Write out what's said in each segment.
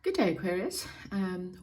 Good day, Aquarius.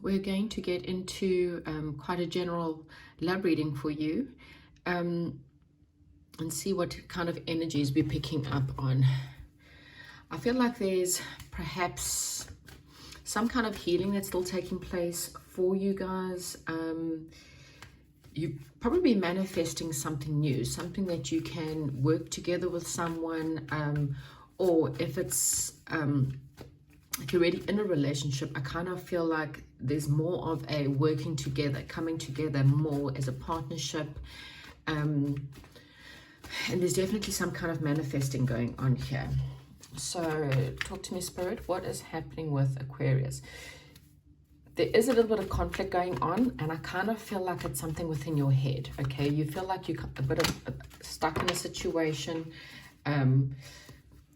We're going to get into quite a general love reading for you and see what kind of energies we're picking up on. I feel like there's perhaps some kind of healing that's still taking place for you guys. You're probably manifesting something new, something that you can work together with someone, or if it's if you're already in a relationship, I kind of feel like there's more of a working together, coming together more as a partnership. And there's definitely some kind of manifesting going on here. So talk to me, Spirit. What is happening with Aquarius? There is a little bit of conflict going on, and I kind of feel like it's something within your head, okay? You feel like you're a bit of stuck in a situation.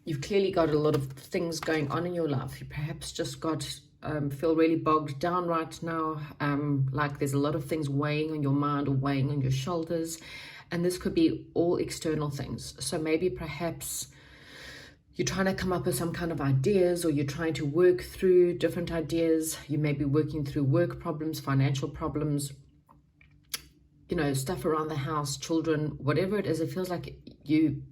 You've clearly got a lot of things going on in your life. You perhaps just feel really bogged down right now, like there's a lot of things weighing on your mind or weighing on your shoulders, and this could be all external things. So maybe perhaps you're trying to come up with some kind of ideas, or you're trying to work through different ideas. You may be working through work problems, financial problems, you know, stuff around the house, children, whatever it is. It feels like you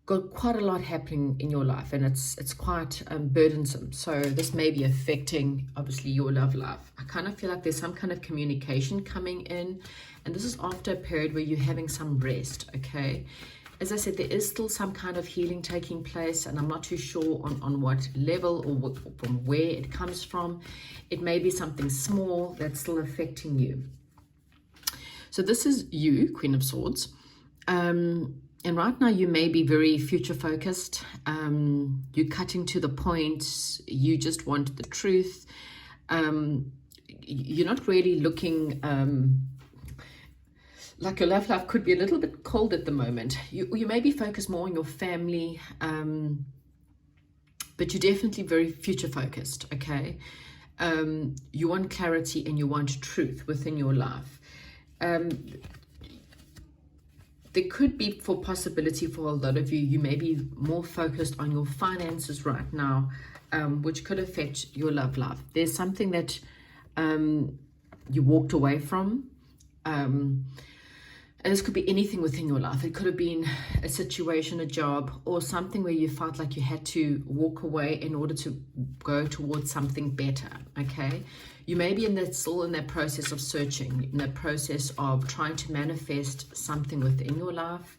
got quite a lot happening in your life, and it's quite burdensome. So this may be affecting obviously your love life. I kind of feel like there's some kind of communication coming in, and this is after a period where you're having some rest, okay? As I said, there is still some kind of healing taking place, and I'm not too sure on what level or from where it comes from. It may be something small that's still affecting you. So this is you, Queen of Swords. And right now you may be very future focused. You're cutting to the point. You just want the truth. You're not really looking like your love life could be a little bit cold at the moment. You may be focused more on your family, but you're definitely very future focused, okay? You want clarity and you want truth within your life. There could be, for possibility for a lot of you, you may be more focused on your finances right now, which could affect your love life. There's something that you walked away from, and this could be anything within your life. It could have been a situation, a job, or something where you felt like you had to walk away in order to go towards something better, okay? You may be still in that process of searching, in that process of trying to manifest something within your life.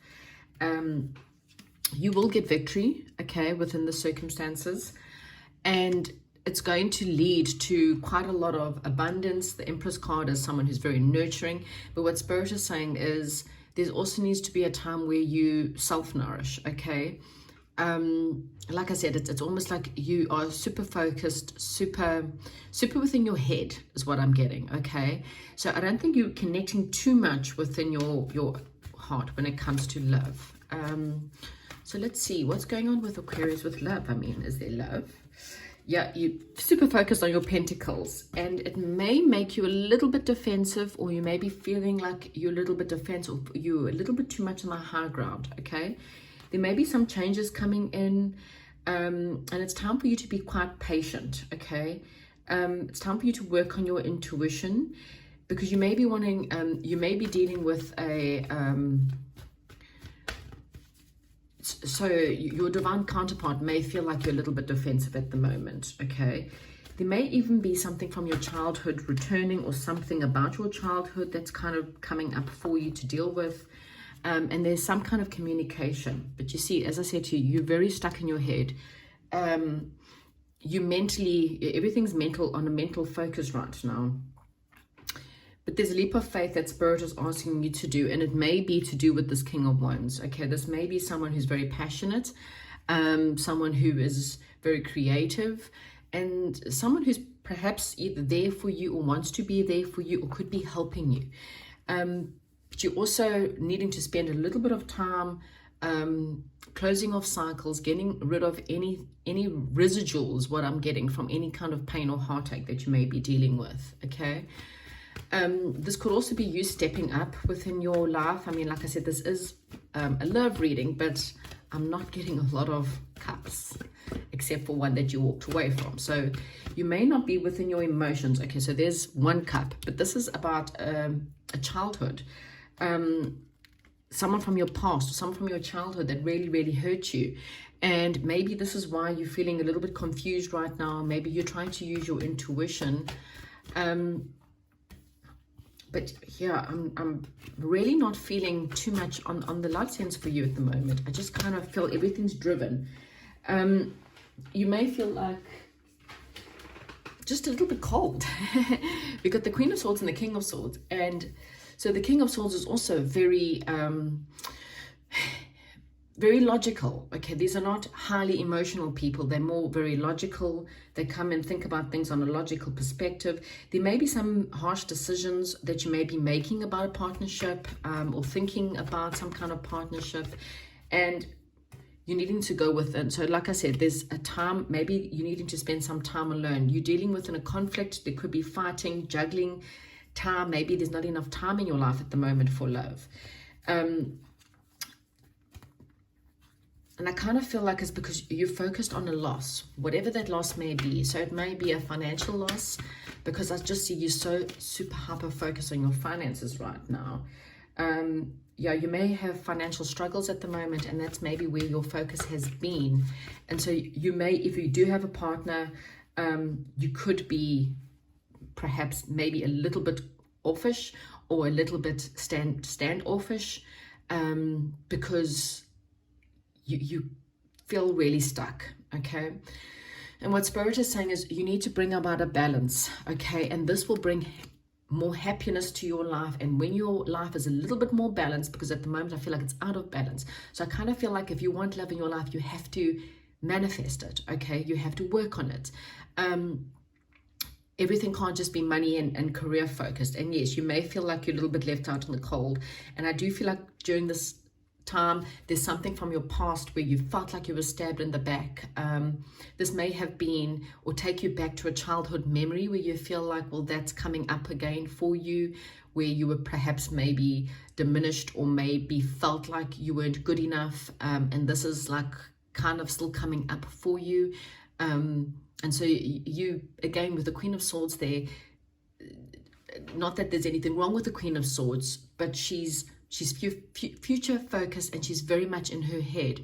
You will get victory, okay, within the circumstances. And it's going to lead to quite a lot of abundance. The Empress card is someone who's very nurturing. But what Spirit is saying is there also needs to be a time where you self-nourish, okay? Like I said, it's almost like you are super focused, super within your head is what I'm getting, okay? So I don't think you're connecting too much within your heart when it comes to love. So let's see what's going on with Aquarius with love. I mean, is there love? Yeah, you're super focused on your pentacles, and it may make you a little bit defensive, or you may be feeling like you're a little bit defensive, you're a little bit too much on the high ground, okay? There may be some changes coming in, and it's time for you to be quite patient, okay? It's time for you to work on your intuition, because you may be wanting, you may be dealing with a, so your divine counterpart may feel like you're a little bit defensive at the moment, okay? There may even be something from your childhood returning, or something about your childhood that's kind of coming up for you to deal with. And there's some kind of communication. But you see, as I said to you, you're very stuck in your head. You mentally, everything's mental, on a mental focus right now. But there's a leap of faith that Spirit is asking you to do, and it may be to do with this King of Wands, okay? This may be someone who's very passionate, someone who is very creative, and someone who's perhaps either there for you, or wants to be there for you, or could be helping you. But you're also needing to spend a little bit of time closing off cycles, getting rid of any residuals, what I'm getting from any kind of pain or heartache that you may be dealing with, okay? This could also be you stepping up within your life. I mean, like I said, this is a love reading, but I'm not getting a lot of cups. except for one that you walked away from. So you may not be within your emotions. Okay, so there's one cup, but this is about a childhood. Someone from your past or someone from your childhood that really, really hurt you. And maybe this is why you're feeling a little bit confused right now. Maybe you're trying to use your intuition. But yeah, I'm really not feeling too much on the light sense for you at the moment. I just kind of feel everything's driven. You may feel like just a little bit cold. We got the Queen of Swords and the King of Swords. And so the King of Swords is also very, very logical. Okay, these are not highly emotional people. They're more very logical. They come and think about things on a logical perspective. There may be some harsh decisions that you may be making about a partnership, or thinking about some kind of partnership, and you're needing to go with it. So like I said, there's a time, maybe you're needing to spend some time alone. You're dealing with a conflict. There could be fighting, juggling time. Maybe there's not enough time in your life at the moment for love. And I kind of feel like it's because you're focused on a loss, whatever that loss may be. So it may be a financial loss, because I just see you so super hyper focused on your finances right now. Yeah, you may have financial struggles at the moment, and that's maybe where your focus has been. And so you may, if you do have a partner, you could be perhaps maybe a little bit offish or a little bit standoffish, because you feel really stuck. Okay, and what Spirit is saying is you need to bring about a balance. Okay, and this will bring more happiness to your life. And when your life is a little bit more balanced, because at the moment I feel like it's out of balance, so I kind of feel like if you want love in your life, you have to manifest it. Okay, you have to work on it. Everything can't just be money and career focused. And yes, you may feel like you're a little bit left out in the cold, and I do feel like during this time there's something from your past where you felt like you were stabbed in the back. This may have been, or take you back to a childhood memory where you feel like, well, that's coming up again for you, where you were perhaps maybe diminished, or maybe felt like you weren't good enough, and this is like kind of still coming up for you. And so you again with the Queen of Swords there, not that there's anything wrong with the Queen of Swords, but she's future focused, and she's very much in her head.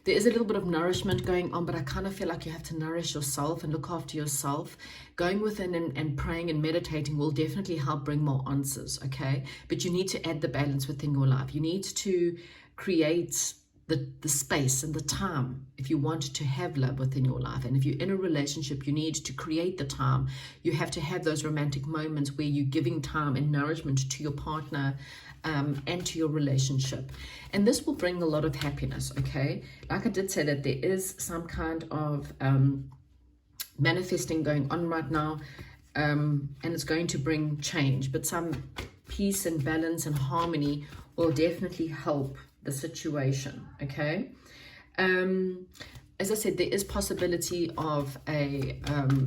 There is a little bit of nourishment going on, but I kind of feel like you have to nourish yourself and look after yourself. Going within and praying and meditating will definitely help bring more answers. Okay, but you need to add the balance within your life. You need to create the space and the time if you want to have love within your life. And if you're in a relationship, you need to create the time. You have to have those romantic moments where you're giving time and nourishment to your partner, and to your relationship. And this will bring a lot of happiness. Okay, like I did say, that there is some kind of manifesting going on right now, and it's going to bring change, but some peace and balance and harmony will definitely help the situation. Okay, as I said, there is possibility of a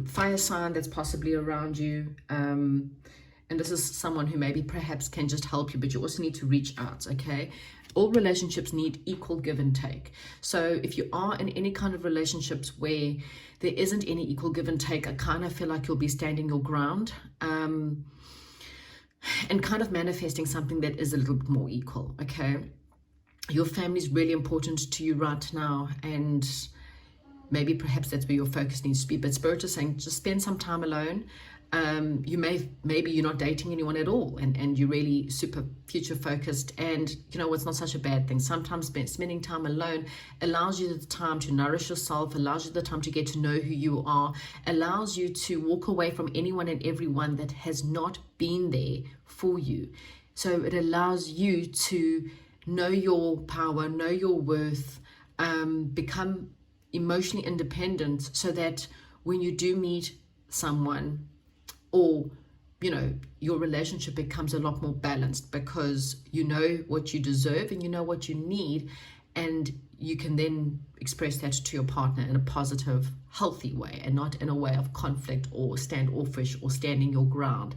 fire sign that's possibly around you, and this is someone who maybe perhaps can just help you, but you also need to reach out. Okay, all relationships need equal give and take. So if you are in any kind of relationships where there isn't any equal give and take, I kind of feel like you'll be standing your ground, and kind of manifesting something that is a little bit more equal. Okay, your family is really important to you right now, and maybe perhaps that's where your focus needs to be. But Spirit is saying just spend some time alone. Maybe you're not dating anyone at all, and you're really super future focused, and you know, it's not such a bad thing. Sometimes spending time alone allows you the time to nourish yourself, allows you the time to get to know who you are, allows you to walk away from anyone and everyone that has not been there for you. So it allows you to know your power, know your worth, become emotionally independent, so that when you do meet someone, or you know, your relationship becomes a lot more balanced, because you know what you deserve and you know what you need, and you can then express that to your partner in a positive, healthy way, and not in a way of conflict or standoffish or standing your ground.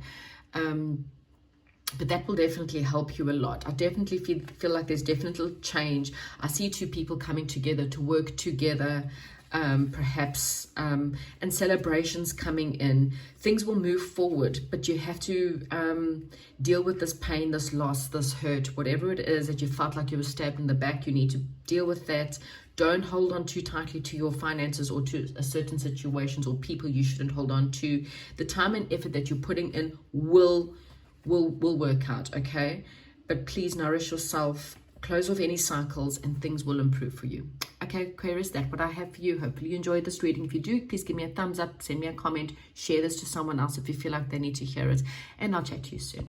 but that will definitely help you a lot. I definitely feel like there's definitely change. I see two people coming together to work together, perhaps, and celebrations coming in. Things will move forward, but you have to deal with this pain, this loss, this hurt, whatever it is that you felt like you were stabbed in the back. You need to deal with that. Don't hold on too tightly to your finances or to certain situations or people you shouldn't hold on to. The time and effort that you're putting in will work out, okay? But please nourish yourself, close off any cycles, and things will improve for you. Okay, Aquarius, that's what I have for you. Hopefully you enjoyed this reading. If you do, please give me a thumbs up, send me a comment, share this to someone else if you feel like they need to hear it, and I'll chat to you soon.